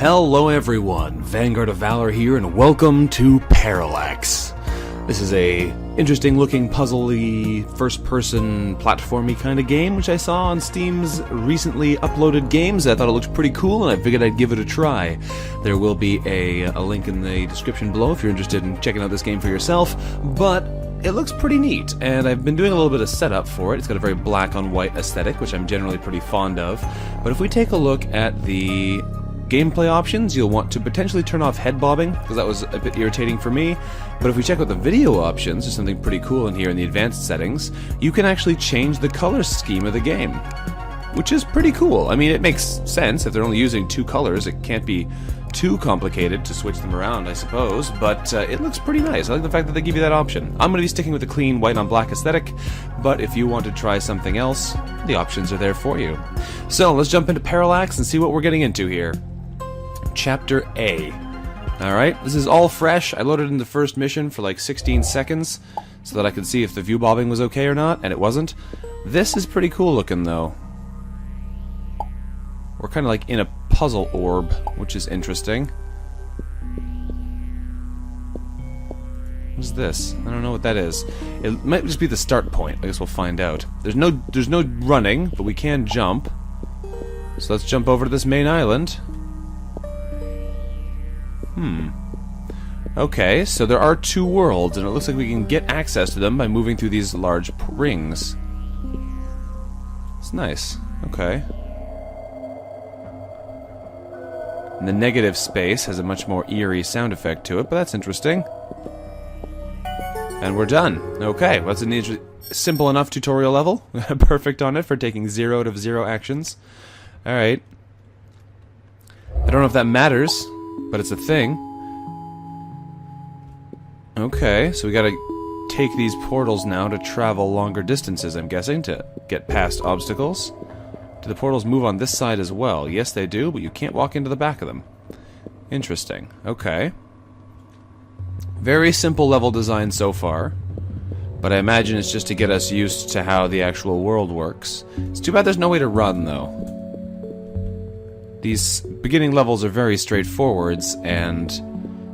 Hello everyone, Vanguard of Valor here, and welcome to Parallax. This is a interesting looking puzzly, first-person, platformy kind of game, which I saw on Steam's recently uploaded games. I thought it looked pretty cool, and I figured I'd give it a try. There will be a link in the description below if you're interested in checking out this game for yourself, but it looks pretty neat, and I've been doing a little bit of setup for it. It's got a very black-on-white aesthetic, which I'm generally pretty fond of. But if we take a look at the gameplay options, you'll want to potentially turn off head bobbing, because that was a bit irritating for me. But if we check out the video options, there's something pretty cool in here in the advanced settings. You can actually change the color scheme of the game, which is pretty cool. I mean, it makes sense. If they're only using two colors, it can't be too complicated to switch them around, I suppose, but it looks pretty nice. I like the fact that they give you that option. I'm going to be sticking with the clean white on black aesthetic, but if you want to try something else, the options are there for you. So let's jump into Parallax and see what we're getting into here. Chapter A. Alright, this is all fresh. I loaded in the first mission for like 16 seconds so that I could see if the view bobbing was okay or not, and it wasn't. This is pretty cool looking though. We're kind of like in a puzzle orb, which is interesting. What's this? I don't know what that is. It might just be the start point. I guess we'll find out. There's no running, but we can jump. So let's jump over to this main island. Okay, so there are two worlds, and it looks like we can get access to them by moving through these large rings. It's nice. Okay. And the negative space has a much more eerie sound effect to it, but that's interesting. And we're done. Okay, well, that's an simple enough tutorial level. Perfect on it for taking 0 out of 0 actions. Alright. I don't know if that matters, but it's a thing. Okay, so we gotta take these portals now to travel longer distances, I'm guessing, to get past obstacles. Do the portals move on this side as well? Yes, they do, but you can't walk into the back of them. Interesting. Okay. Very simple level design so far, but I imagine it's just to get us used to how the actual world works. It's too bad there's no way to run, though. These beginning levels are very straightforward, and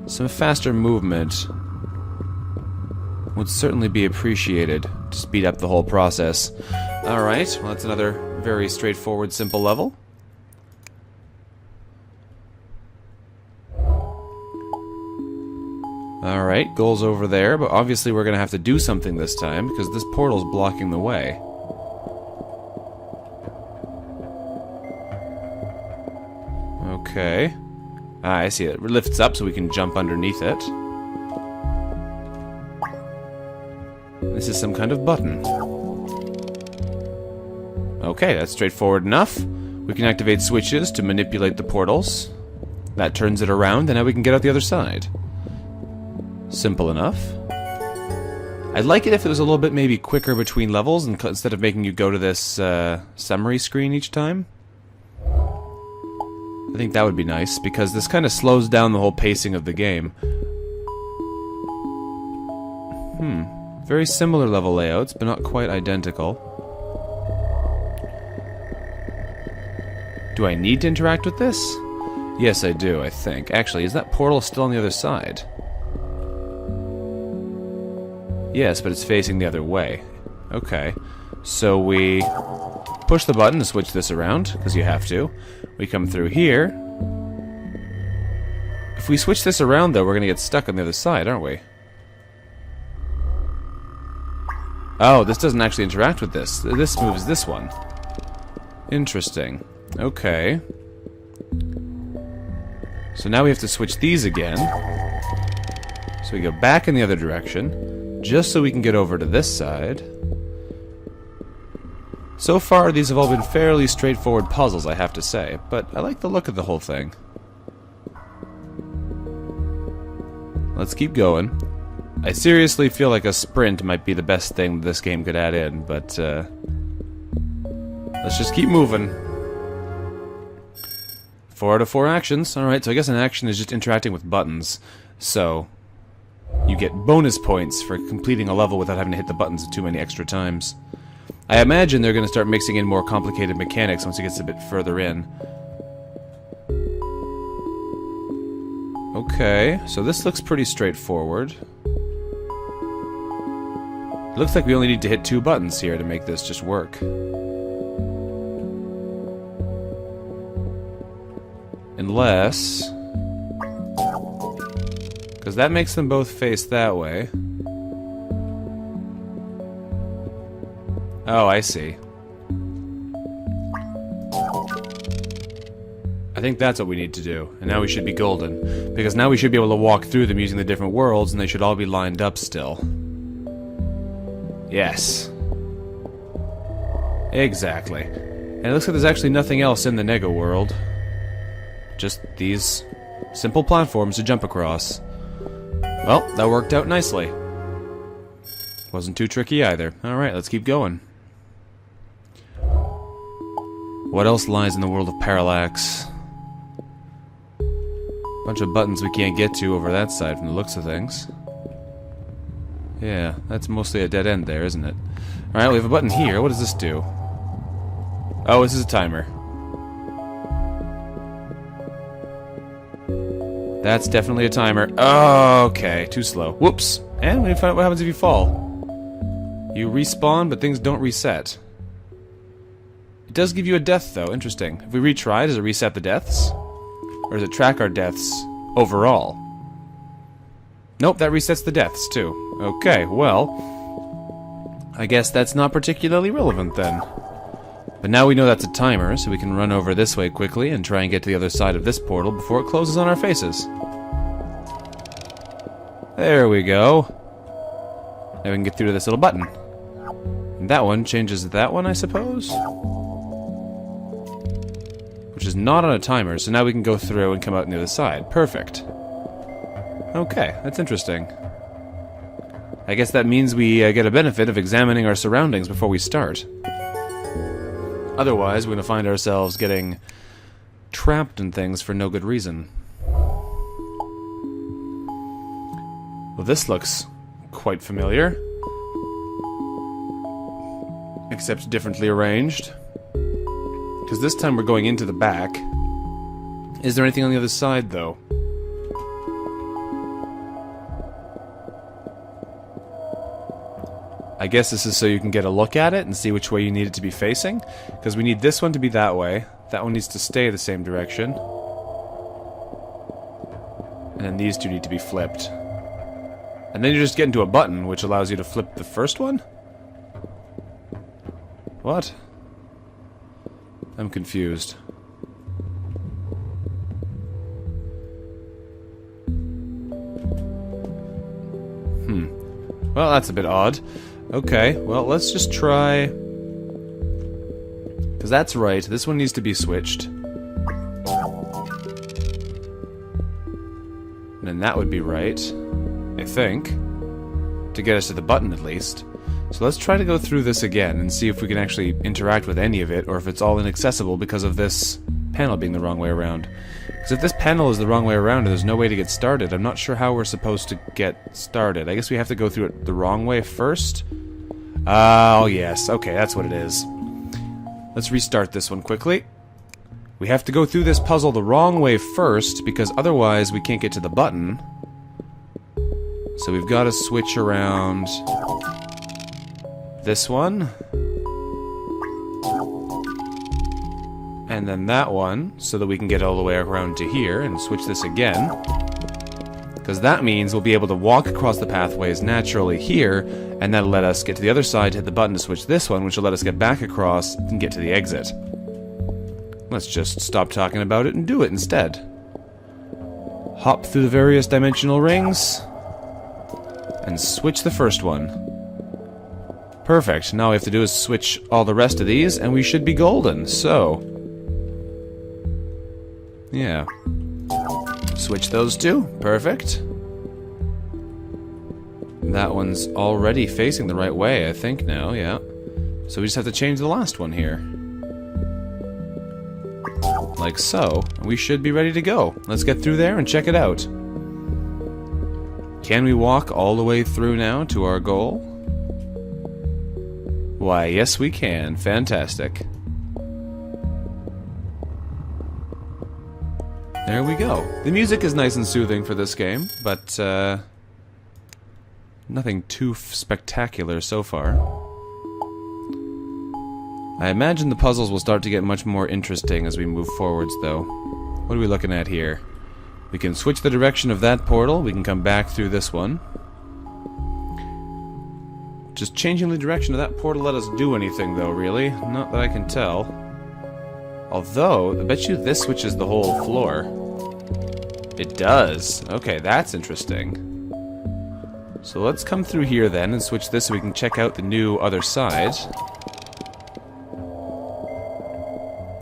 some faster movement would certainly be appreciated to speed up the whole process. Alright, well, that's another very straightforward, simple level. Alright, goal's over there, but obviously we're gonna have to do something this time, because this portal's blocking the way. Okay. Ah, I see it. It lifts up so we can jump underneath it. This is some kind of button. Okay, that's straightforward enough. We can activate switches to manipulate the portals. That turns it around, and now we can get out the other side. Simple enough. I'd like it if it was a little bit maybe quicker between levels, and instead of making you go to this summary screen each time. I think that would be nice, because this kind of slows down the whole pacing of the game. Very similar level layouts, but not quite identical. Do I need to interact with this? Yes, I do, I think. Actually, is that portal still on the other side? Yes, but it's facing the other way. Okay. So we push the button to switch this around, because you have to. We come through here. If we switch this around, though, we're going to get stuck on the other side, aren't we? Oh, this doesn't actually interact with this. This moves this one. Interesting. Okay. So now we have to switch these again. So we go back in the other direction, just so we can get over to this side. So far, these have all been fairly straightforward puzzles, I have to say, but I like the look of the whole thing. Let's keep going. I seriously feel like a sprint might be the best thing this game could add in, but let's just keep moving. 4 out of 4 actions. Alright, so I guess an action is just interacting with buttons. So you get bonus points for completing a level without having to hit the buttons too many extra times. I imagine they're going to start mixing in more complicated mechanics once it gets a bit further in. Okay, so this looks pretty straightforward. It looks like we only need to hit 2 buttons here to make this just work. Unless... because that makes them both face that way. Oh, I see. I think that's what we need to do. And now we should be golden. Because now we should be able to walk through them using the different worlds, and they should all be lined up still. Yes. Exactly. And it looks like there's actually nothing else in the Nego world. Just these simple platforms to jump across. Well, that worked out nicely. Wasn't too tricky either. Alright, let's keep going. What else lies in the world of Parallax? Bunch of buttons we can't get to over that side from the looks of things. Yeah, that's mostly a dead end there, isn't it? Alright, we have a button here. What does this do? Oh, this is a timer. That's definitely a timer. Oh, okay, too slow. Whoops. And we find out what happens if you fall. You respawn, but things don't reset. It does give you a death, though. Interesting. If we retry, does it reset the deaths? Or does it track our deaths overall? Nope, that resets the deaths, too. Okay, well... I guess that's not particularly relevant, then. But now we know that's a timer, so we can run over this way quickly and try and get to the other side of this portal before it closes on our faces. There we go. Now we can get through to this little button. And that one changes that one, I suppose? Which is not on a timer, so now we can go through and come out on the other side. Perfect. Okay, that's interesting. I guess that means we get a benefit of examining our surroundings before we start. Otherwise, we're going to find ourselves getting trapped in things for no good reason. Well, this looks quite familiar. Except differently arranged. Because this time we're going into the back. Is there anything on the other side, though? I guess this is so you can get a look at it and see which way you need it to be facing. Because we need this one to be that way. That one needs to stay the same direction. And then these two need to be flipped. And then you just get into a button, which allows you to flip the first one? What? I'm confused. Well, that's a bit odd. Okay, well, let's just try... because that's right, this one needs to be switched. And then that would be right, I think. To get us to the button, at least. So let's try to go through this again and see if we can actually interact with any of it, or if it's all inaccessible because of this panel being the wrong way around. Because if this panel is the wrong way around and there's no way to get started, I'm not sure how we're supposed to get started. I guess we have to go through it the wrong way first? Oh, yes. Okay, that's what it is. Let's restart this one quickly. We have to go through this puzzle the wrong way first, because otherwise we can't get to the button. So we've got to switch around this one. And then that one, so that we can get all the way around to here, and switch this again. Because that means we'll be able to walk across the pathways naturally here, and that'll let us get to the other side, hit the button to switch this one, which will let us get back across and get to the exit. Let's just stop talking about it and do it instead. Hop through the various dimensional rings, and switch the first one. Perfect. Now all we have to do is switch all the rest of these, and we should be golden. So... yeah. Switch those two. Perfect. That one's already facing the right way, I think, now, yeah. So we just have to change the last one here. Like so. We should be ready to go. Let's get through there and check it out. Can we walk all the way through now to our goal? Why, yes we can. Fantastic. There we go. The music is nice and soothing for this game, but nothing too spectacular so far. I imagine the puzzles will start to get much more interesting as we move forwards, though. What are we looking at here? We can switch the direction of that portal. We can come back through this one. Just changing the direction of that portal let us do anything, though, really. Not that I can tell. Although, I bet you this switches the whole floor. It does. Okay, that's interesting. So let's come through here then and switch this so we can check out the new other side.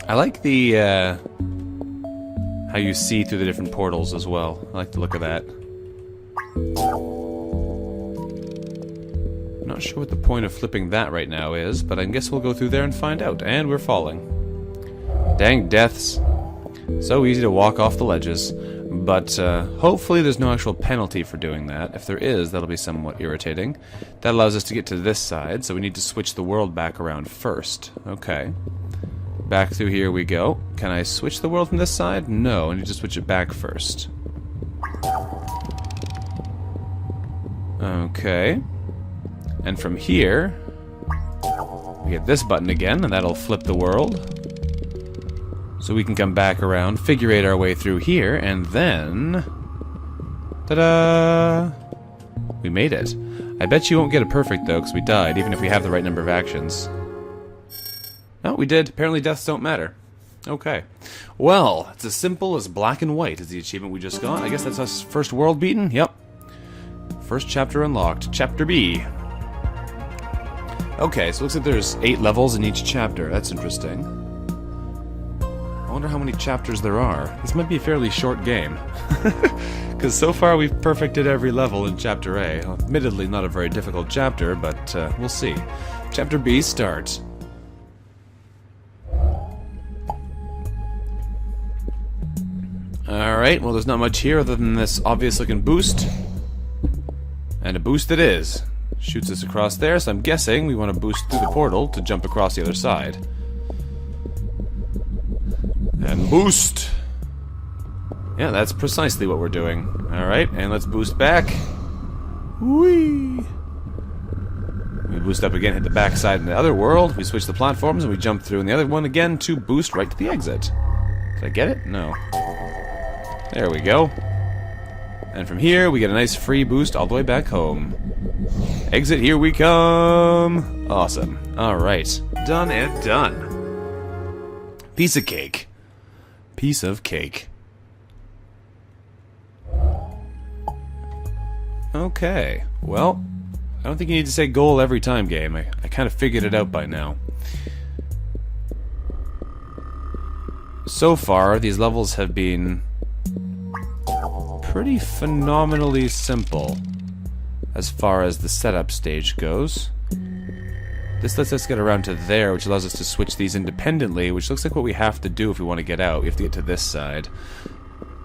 I like the, how you see through the different portals as well. I like the look of that. Not sure what the point of flipping that right now is, but I guess we'll go through there and find out. And we're falling. Dang deaths. So easy to walk off the ledges. But hopefully there's no actual penalty for doing that. If there is, that'll be somewhat irritating. That allows us to get to this side, so we need to switch the world back around first. Okay. Back through here we go. Can I switch the world from this side? No, I need to switch it back first. Okay. And from here, we get this button again, and that'll flip the world. So we can come back around, figure eight our way through here, and then... ta-da! We made it. I bet you won't get it perfect, though, because we died, even if we have the right number of actions. No, we did. Apparently deaths don't matter. Okay. Well, it's as simple as black and white is the achievement we just got. I guess that's us first world beaten? Yep. First chapter unlocked. Chapter B. Okay, so it looks like there's 8 levels in each chapter. That's interesting. I wonder how many chapters there are. This might be a fairly short game. Because so far we've perfected every level in Chapter A. Admittedly not a very difficult chapter, but we'll see. Chapter B starts. Alright, well there's not much here other than this obvious looking boost. And a boost it is. Shoots us across there, so I'm guessing we want to boost through the portal to jump across the other side. And boost! Yeah, that's precisely what we're doing. Alright, and let's boost back. Whee! We boost up again, hit the back side in the other world, we switch the platforms, and we jump through in the other one again to boost right to the exit. Did I get it? No. There we go. And from here, we get a nice free boost all the way back home. Exit, here we come! Awesome. Alright. Done and done. Piece of cake. Piece of cake. Okay. Well, I don't think you need to say goal every time, game. I kind of figured it out by now. So far, these levels have been pretty phenomenally simple as far as the setup stage goes. This lets us get around to there, which allows us to switch these independently, which looks like what we have to do if we want to get out. We have to get to this side.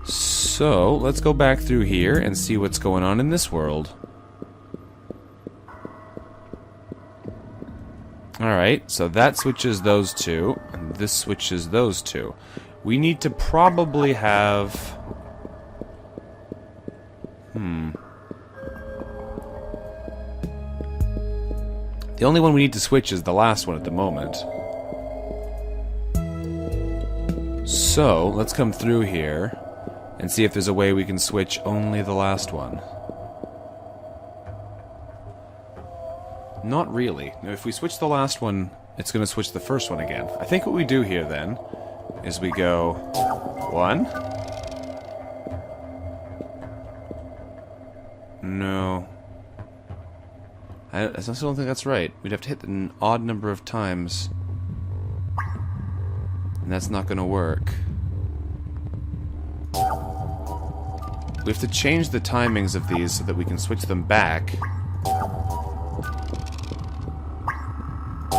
So, let's go back through here and see what's going on in this world. Alright, so that switches those two, and this switches those two. We need to probably have... The only one we need to switch is the last one at the moment. So, let's come through here and see if there's a way we can switch only the last one. Not really. Now, if we switch the last one, it's going to switch the first one again. I think what we do here, then, is we go... 1... No. I also don't think that's right. We'd have to hit an odd number of times. And that's not going to work. We have to change the timings of these so that we can switch them back.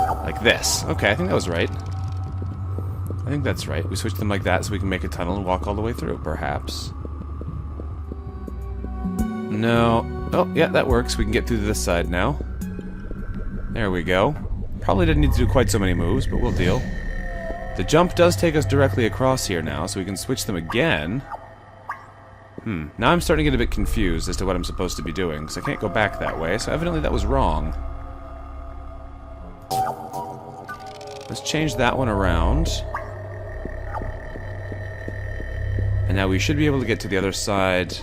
Like this. Okay, I think that was right. I think that's right. We switch them like that so we can make a tunnel and walk all the way through, perhaps. No. Oh, yeah, that works. We can get through to this side now. There we go. Probably didn't need to do quite so many moves, but we'll deal. The jump does take us directly across here now, so we can switch them again. Now I'm starting to get a bit confused as to what I'm supposed to be doing, because I can't go back that way, so evidently that was wrong. Let's change that one around. And now we should be able to get to the other side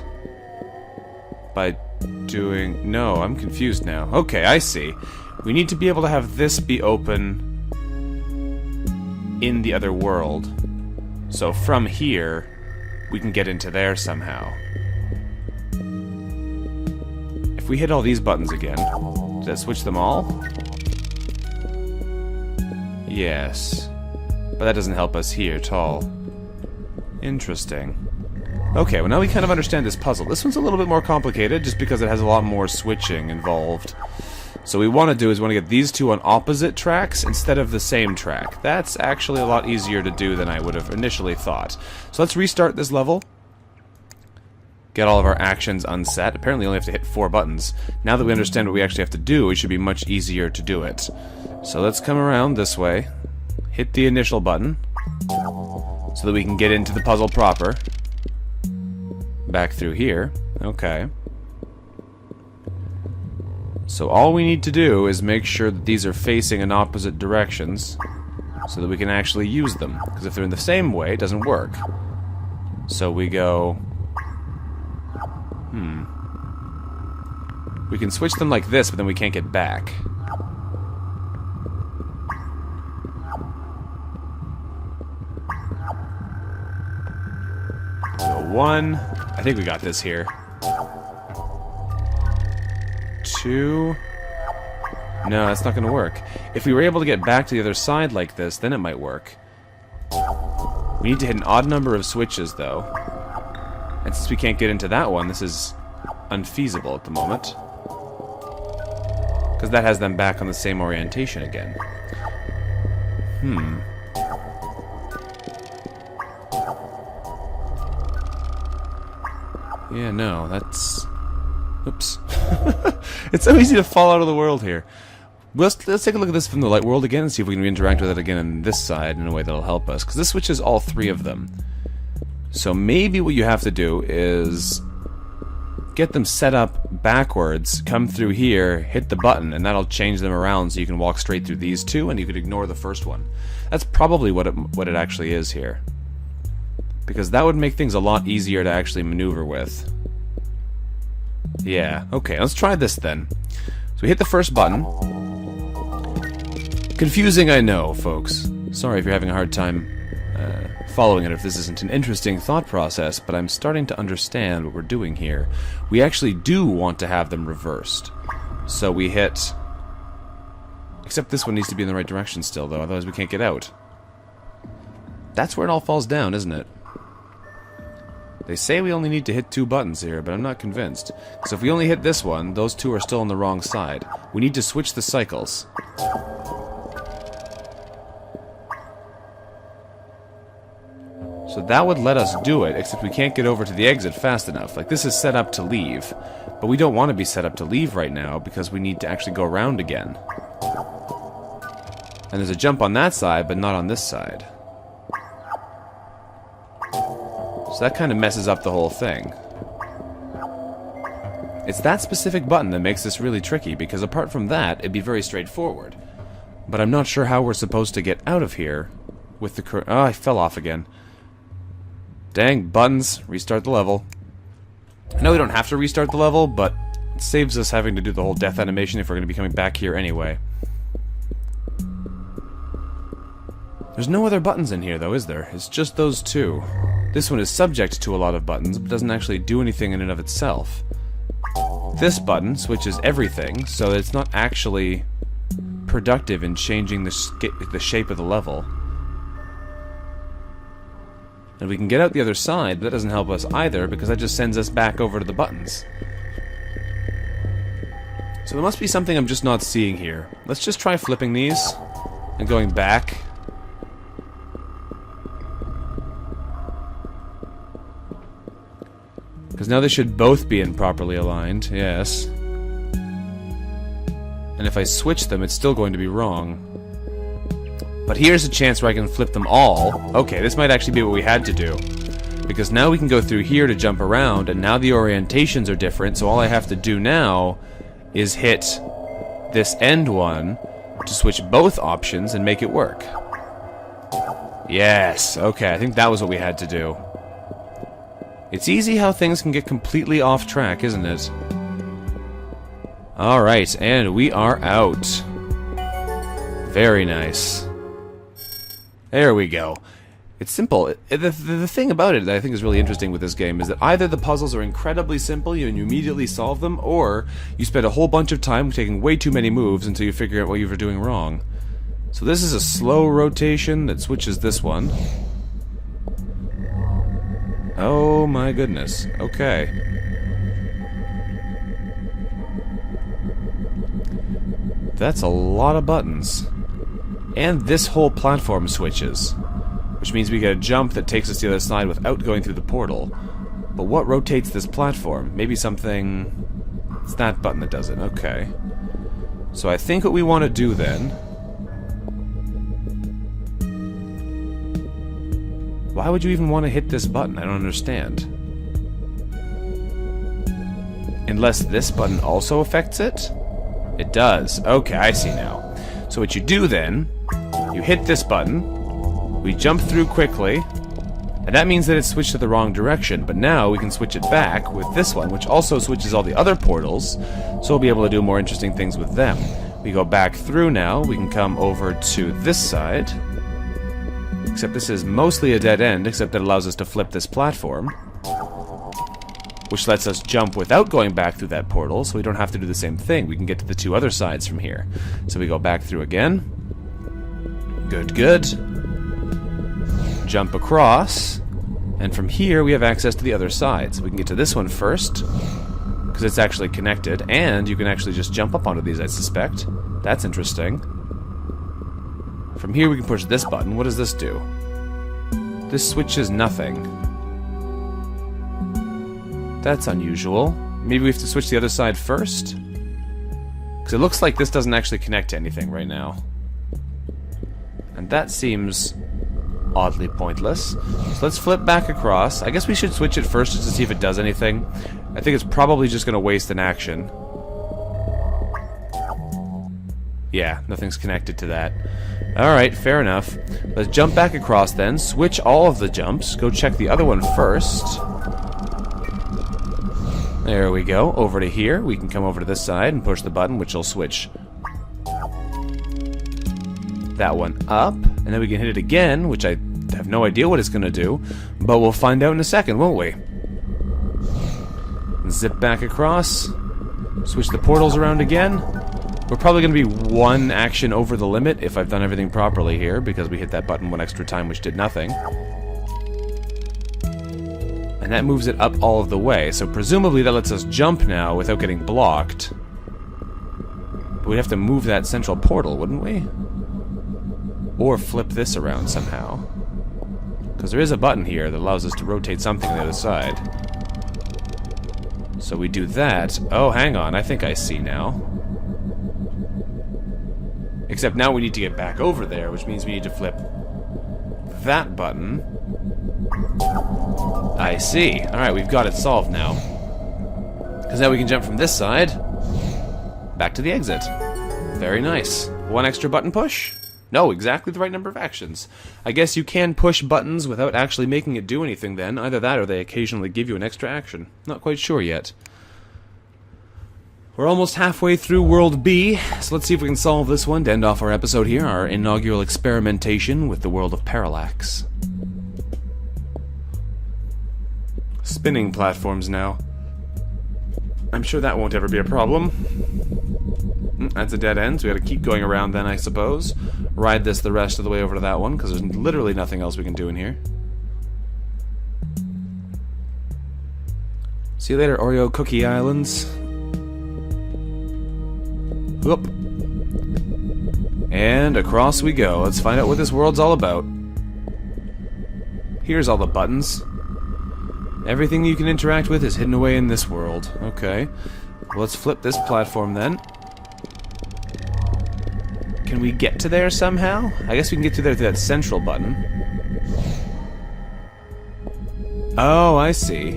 by doing... No, I'm confused now. Okay, I see. We need to be able to have this be open in the other world. So from here, we can get into there somehow. If we hit all these buttons again, does that switch them all? Yes. But that doesn't help us here at all. Interesting. Okay, well now we kind of understand this puzzle. This one's a little bit more complicated just because it has a lot more switching involved. So what we want to do is we want to get these two on opposite tracks instead of the same track. That's actually a lot easier to do than I would have initially thought. So let's restart this level. Get all of our actions unset. Apparently we only have to hit 4 buttons. Now that we understand what we actually have to do, it should be much easier to do it. So let's come around this way. Hit the initial button. So that we can get into the puzzle proper. Back through here. Okay. So all we need to do is make sure that these are facing in opposite directions so that we can actually use them. Because if they're in the same way, it doesn't work. So we go... We can switch them like this, but then we can't get back. So 1... I think we got this here. 2... No, that's not going to work. If we were able to get back to the other side like this, then it might work. We need to hit an odd number of switches, though. And since we can't get into that one, this is unfeasible at the moment. Because that has them back on the same orientation again. Yeah, no, that's... Oops. It's so easy to fall out of the world here. Let's take a look at this from the light world again and see if we can interact with it again on this side in a way that'll help us. Because this switches all 3 of them. So maybe what you have to do is get them set up backwards, come through here, hit the button, and that'll change them around so you can walk straight through these 2 and you could ignore the first one. That's probably what it actually is here. Because that would make things a lot easier to actually maneuver with. Yeah, okay, let's try this then. So we hit the first button. Confusing, I know, folks. Sorry if you're having a hard time following it, if this isn't an interesting thought process, but I'm starting to understand what we're doing here. We actually do want to have them reversed. So we hit... Except this one needs to be in the right direction still, though, otherwise we can't get out. That's where it all falls down, isn't it? They say we only need to hit 2 buttons here, but I'm not convinced. So if we only hit this one, those 2 are still on the wrong side. We need to switch the cycles. So that would let us do it, except we can't get over to the exit fast enough. Like, this is set up to leave. But we don't want to be set up to leave right now, because we need to actually go around again. And there's a jump on that side, but not on this side. So that kind of messes up the whole thing. It's that specific button that makes this really tricky, because apart from that, it'd be very straightforward. But I'm not sure how we're supposed to get out of here with the current... Oh, I fell off again. Dang, buttons. Restart the level. I know we don't have to restart the level, but it saves us having to do the whole death animation if we're going to be coming back here anyway. There's no other buttons in here, though, is there? It's just those 2. This one is subject to a lot of buttons, but doesn't actually do anything in and of itself. This button switches everything, so it's not actually productive in changing the shape of the level. And we can get out the other side, but that doesn't help us either, because that just sends us back over to the buttons. So there must be something I'm just not seeing here. Let's just try flipping these, and going back. Because now they should both be improperly aligned, yes. And if I switch them, it's still going to be wrong. But here's a chance where I can flip them all. Okay, this might actually be what we had to do. Because now we can go through here to jump around, and now the orientations are different, so all I have to do now is hit this end one to switch both options and make it work. Yes, okay, I think that was what we had to do. It's easy how things can get completely off track, isn't it? Alright, and we are out. Very nice. There we go. It's simple. The thing about it that I think is really interesting with this game is that either the puzzles are incredibly simple and you immediately solve them, or you spend a whole bunch of time taking way too many moves until you figure out what you were doing wrong. So this is a slow rotation that switches this one. Oh my goodness. Okay. That's a lot of buttons. And this whole platform switches. Which means we get a jump that takes us to the other side without going through the portal. But what rotates this platform? Maybe something... It's that button that does it. Okay. So I think what we want to do then... Why would you even want to hit this button? I don't understand. Unless this button also affects it? It does. Okay, I see now. So what you do then, you hit this button, we jump through quickly, and that means that it's switched to the wrong direction, but now we can switch it back with this one, which also switches all the other portals, so we'll be able to do more interesting things with them. We go back through now, we can come over to this side, except this is mostly a dead end, except that allows us to flip this platform, which lets us jump without going back through that portal, so we don't have to do the same thing. We can get to the two other sides from here. So we go back through again. Good, good. Jump across. And from here, we have access to the other side. So we can get to this one first, because it's actually connected, and you can actually just jump up onto these, I suspect. That's interesting. From here, we can push this button. What does this do? This switches nothing. That's unusual. Maybe we have to switch the other side first? Because it looks like this doesn't actually connect to anything right now. And that seems oddly pointless. So let's flip back across. I guess we should switch it first just to see if it does anything. I think it's probably just going to waste an action. Yeah, nothing's connected to that. Alright, fair enough. Let's jump back across then, switch all of the jumps, go check the other one first. There we go, over to here. We can come over to this side and push the button, which will switch that one up. And then we can hit it again, which I have no idea what it's going to do. But we'll find out in a second, won't we? Zip back across. Switch the portals around again. We're probably going to be one action over the limit if I've done everything properly here, because we hit that button one extra time, which did nothing. And that moves it up all of the way, so presumably that lets us jump now without getting blocked. But we'd have to move that central portal, wouldn't we? Or flip this around somehow. Because there is a button here that allows us to rotate something on the other side. So we do that. Oh, hang on, I think I see now. Except now we need to get back over there, which means we need to flip that button. I see. Alright, we've got it solved now. Because now we can jump from this side back to the exit. Very nice. One extra button push? No, exactly the right number of actions. I guess you can push buttons without actually making it do anything then. Either that or they occasionally give you an extra action. Not quite sure yet. We're almost halfway through World B, so let's see if we can solve this one to end off our episode here, our inaugural experimentation with the world of Parallax. Spinning platforms now. I'm sure that won't ever be a problem. That's a dead end, so we gotta keep going around then, I suppose. Ride this the rest of the way over to that one, because there's literally nothing else we can do in here. See you later, Oreo Cookie Islands. Whoop. And across we go. Let's find out what this world's all about. Here's all the buttons. Everything you can interact with is hidden away in this world. Okay. Well, let's flip this platform then. Can we get to there somehow? I guess we can get to there through that central button. Oh, I see.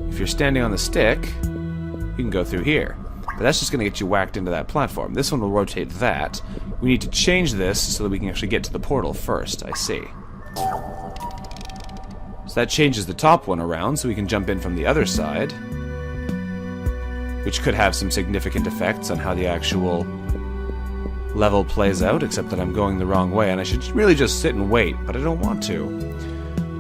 If you're standing on the stick, you can go through here. But that's just going to get you whacked into that platform. This one will rotate that. We need to change this so that we can actually get to the portal first. I see. So that changes the top one around, so we can jump in from the other side. Which could have some significant effects on how the actual level plays out, except that I'm going the wrong way, and I should really just sit and wait, but I don't want to.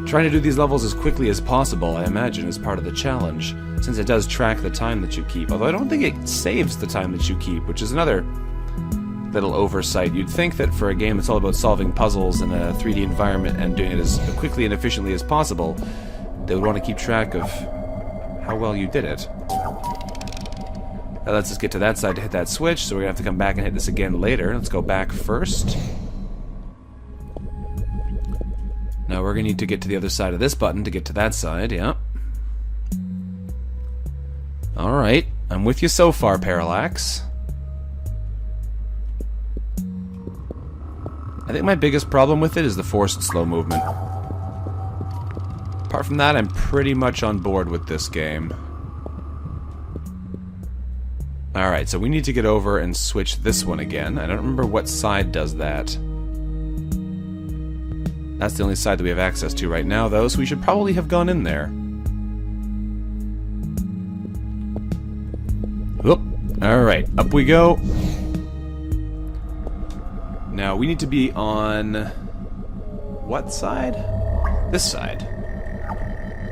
Trying to do these levels as quickly as possible, I imagine, is part of the challenge, since it does track the time that you keep, although I don't think it saves the time that you keep, which is another little oversight. You'd think that for a game that's all about solving puzzles in a 3D environment and doing it as quickly and efficiently as possible, they would want to keep track of how well you did it. That lets us get to that side to hit that switch, so we're going to have to come back and hit this again later. Let's go back first. Now we're going to need to get to the other side of this button to get to that side, yeah. Alright, I'm with you so far, Parallax. I think my biggest problem with it is the forced slow movement. Apart from that, I'm pretty much on board with this game. Alright, so we need to get over and switch this one again. I don't remember what side does that. That's the only side that we have access to right now, though, so we should probably have gone in there. Whoop. Alright, up we go. Now, we need to be on... what side? This side.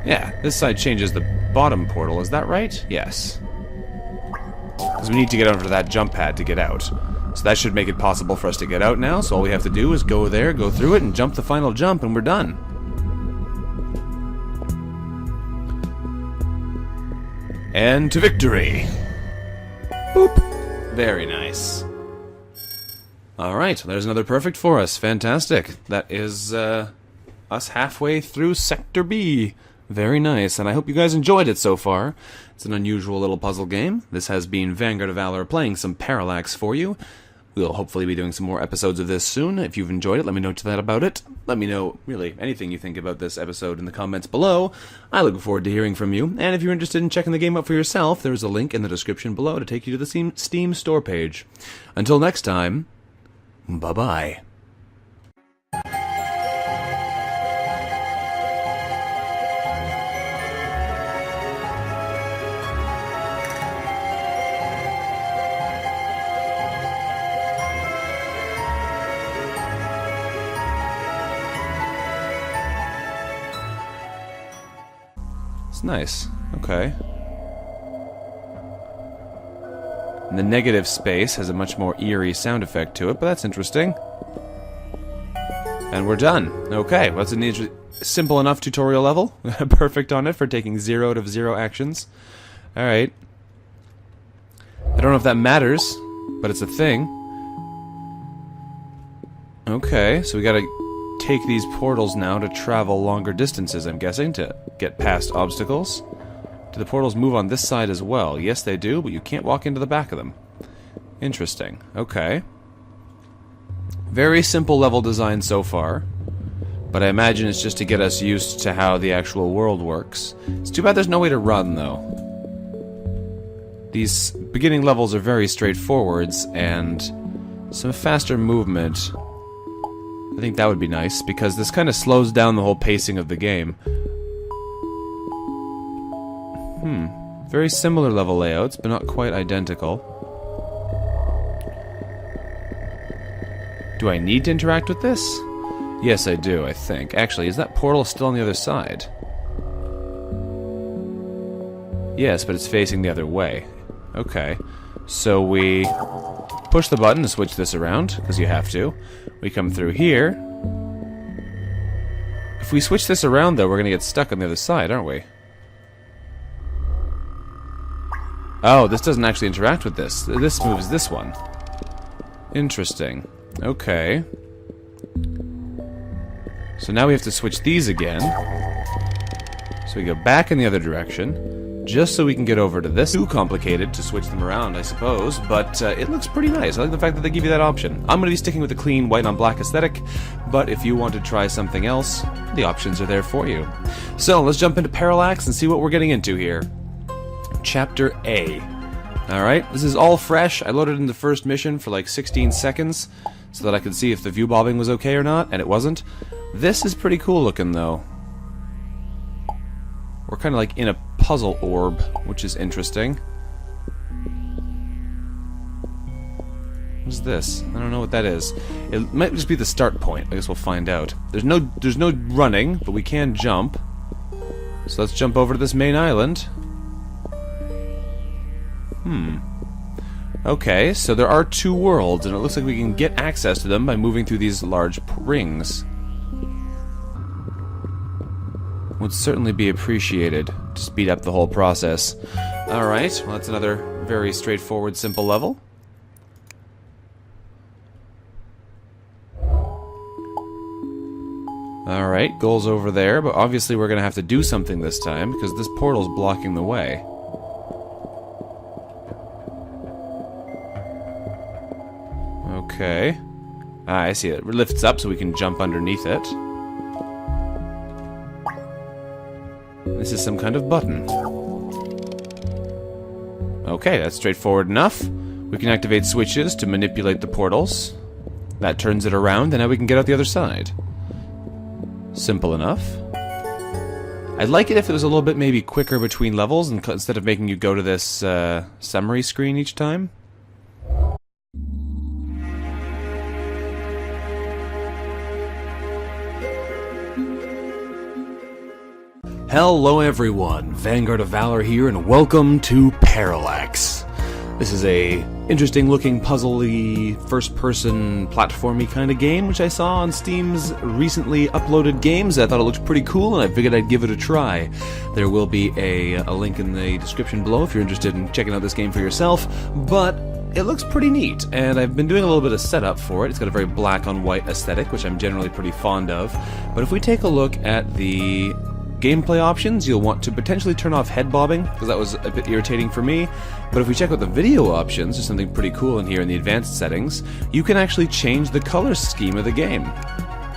Yeah, this side changes the bottom portal, is that right? Yes. Because we need to get over to that jump pad to get out. So that should make it possible for us to get out now, so all we have to do is go there, go through it, and jump the final jump, and we're done. And to victory! Boop! Very nice. Alright, there's another perfect for us. Fantastic. That is, us halfway through Sector B. Very nice, and I hope you guys enjoyed it so far. It's an unusual little puzzle game. This has been Vanguard of Valor playing some Parallax for you. We'll hopefully be doing some more episodes of this soon. If you've enjoyed it, let me know about it. Let me know, really, anything you think about this episode in the comments below. I look forward to hearing from you. And if you're interested in checking the game out for yourself, there's a link in the description below to take you to the Steam store page. Until next time, bye-bye. It's nice. Okay. And the negative space has a much more eerie sound effect to it, but that's interesting. And we're done. Okay, well, that's a simple enough tutorial level. Perfect on it for taking 0 out of 0 actions. Alright. I don't know if that matters, but it's a thing. Okay, so we gotta take these portals now to travel longer distances, I'm guessing, to get past obstacles. Do the portals move on this side as well? Yes, they do, but you can't walk into the back of them. Interesting. Okay. Very simple level design so far, but I imagine it's just to get us used to how the actual world works. It's too bad there's no way to run, though. These beginning levels are very straightforward, and some faster movement, I think that would be nice, because this kind of slows down the whole pacing of the game. Very similar level layouts, but not quite identical. Do I need to interact with this? Yes, I do, I think. Actually, is that portal still on the other side? Yes, but it's facing the other way. Okay. So we push the button to switch this around, because you have to. We come through here. If we switch this around, though, we're going to get stuck on the other side, aren't we? Oh, this doesn't actually interact with this. This moves this one. Interesting. Okay. So now we have to switch these again. So we go back in the other direction. just so we can get over to this. Too complicated to switch them around, I suppose, but it looks pretty nice. I like the fact that they give you that option. I'm going to be sticking with the clean white on black aesthetic, but if you want to try something else, the options are there for you. So let's jump into Parallax and see what we're getting into here. Chapter A. Alright, this is all fresh. I loaded in the first mission for like 16 seconds so that I could see if the view bobbing was okay or not, and it wasn't. This is pretty cool looking though. We're kind of like in a puzzle orb, which is interesting. What's this? I don't know what that is. It might just be the start point. I guess we'll find out. There's no running, but we can jump. So let's jump over to this main island. Okay, so there are two worlds, and it looks like we can get access to them by moving through these large rings. Would certainly be appreciated to speed up the whole process. Alright, well that's another very straightforward, simple level. Alright, goal's over there, but obviously we're gonna have to do something this time, because this portal's blocking the way. Okay. Ah, I see it. It lifts up so we can jump underneath it. This is some kind of button. Okay, that's straightforward enough. We can activate switches to manipulate the portals. That turns it around, and now we can get out the other side. Simple enough. I'd like it if it was a little bit maybe quicker between levels, and instead of making you go to this summary screen each time. Hello everyone, Vanguard of Valor here, and welcome to Parallax. This is a interesting looking puzzly, first-person, platformy kind of game, which I saw on Steam's recently uploaded games. I thought it looked pretty cool, and I figured I'd give it a try. There will be a link in the description below if you're interested in checking out this game for yourself, but it looks pretty neat, and I've been doing a little bit of setup for it. It's got a very black on white aesthetic, which I'm generally pretty fond of. But if we take a look at the gameplay options, you'll want to potentially turn off head bobbing, because that was a bit irritating for me. But if we check out the video options, there's something pretty cool in here in the advanced settings. You can actually change the color scheme of the game,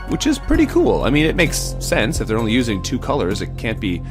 which is pretty cool. I mean, it makes sense. If they're only using two colors, it can't be